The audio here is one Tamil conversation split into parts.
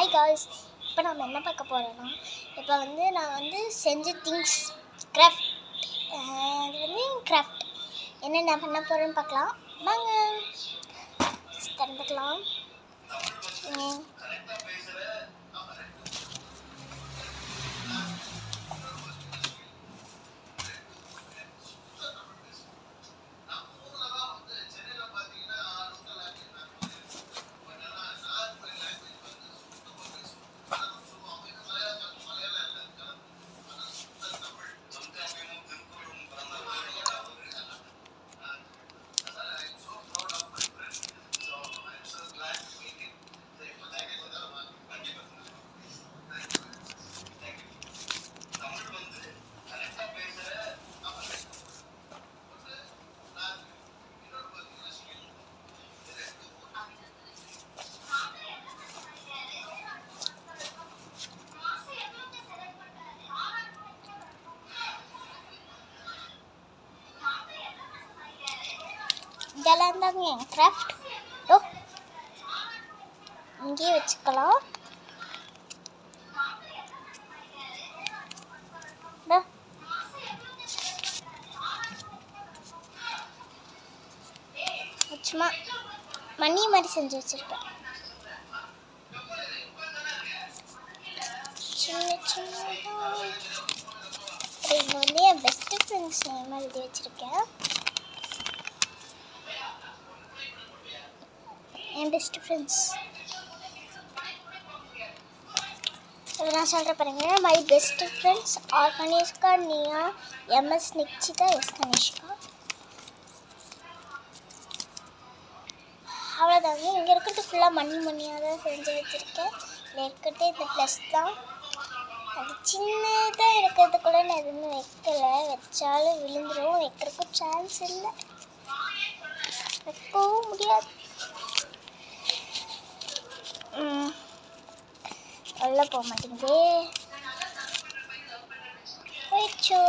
ஹாய் காய்ஸ், இப்போ நம்ம என்ன பார்க்க போகிறோன்னா, இப்போ வந்து நான் வந்து செஞ்ச திங்ஸ் கிராஃப்ட், அது வந்து கிராஃப்ட் என்னென்ன பண்ண போகிறேன்னு பார்க்கலாம். வாங்க திறந்துக்கலாம். இதெல்லாம் தாங்க என் கிராஃப்ட். இங்கேயே வச்சுக்கலாம். சும்மா மணி மாதிரி செஞ்சு வச்சுருக்கேன். சின்ன சின்ன இங்கே வந்து என் பெஸ்ட்டு ஃப்ரெண்ட்ஸ் நேம் எழுதி வச்சுருக்கேன். என் பெஸ்ட்டு ஃப்ரெண்ட்ஸ் நான் சொல்கிறேன் பாருங்க. My best friends are Kanishka, Niya, MS Nikshita, S Kanishka. அவ்வளோதாங்க. இங்கே இருக்கிறது ஃபுல்லாக மணியாக தான் செஞ்சு வச்சுருக்கேன். இதில் இருக்கிறது இந்த ப்ளஸ் தான். அது சின்னதாக இருக்கிறதுக்குள்ள நான் எதுவுமே வைக்கலை. வச்சாலும் விழுந்துடும். வைக்கிறதுக்கும் சான்ஸ் இல்லை, வைக்கவும் முடியாது. வெளில போக மாட்டேங்குது. போயிடுச்சோ.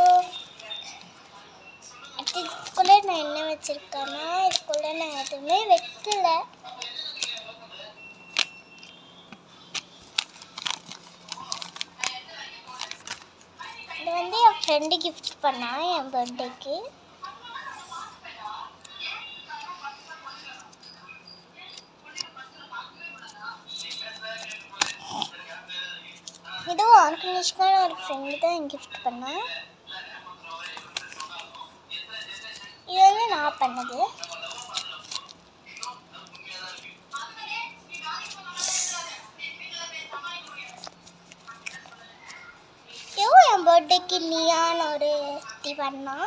இதுக்குள்ளே நான் என்ன வச்சுருக்கேன்னா, இதுக்குள்ளே நான் எதுவுமே வைக்கல. இது வந்து என் ஃப்ரெண்டு கிஃப்ட் பண்ணா என் பர்த்டேக்கு. இதுவும் ஆர்கனைஸ்க்கான ஒரு ஃப்ரெண்டு தான் என் கிஃப்ட் பண்ணேன். இது வந்து நான் பண்ணது. இதுவும் என் பர்த்டேக்கு நியான்னு ஒரு டீ பண்ணா.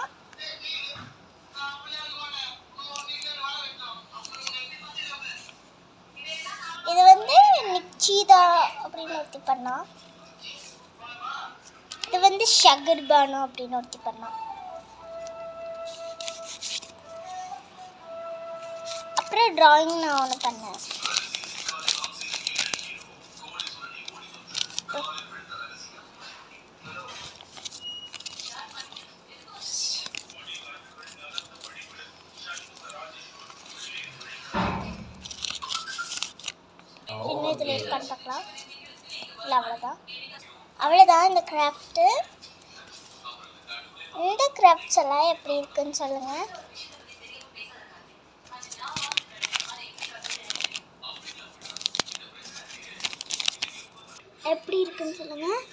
இது வந்து நிக்சிதா அப்படின்னு ஒருத்தி பண்ணா. இது வந்து ஷகர்பானு அப்படின்னு ஒருத்தி பண்ணா. அப்புறம் ட்ராயிங் நான் ஒன்று பண்ணேன். இன்னும் இதில் இருக்கான்னு பார்க்கலாம். இல்லை, அவ்வளோதான் இந்த கிராஃப்ட்டு. இந்த கிராஃப்ட்ஸ் எல்லாம் எப்படி இருக்குன்னு சொல்லுங்கள். எப்படி இருக்குன்னு சொல்லுங்கள்.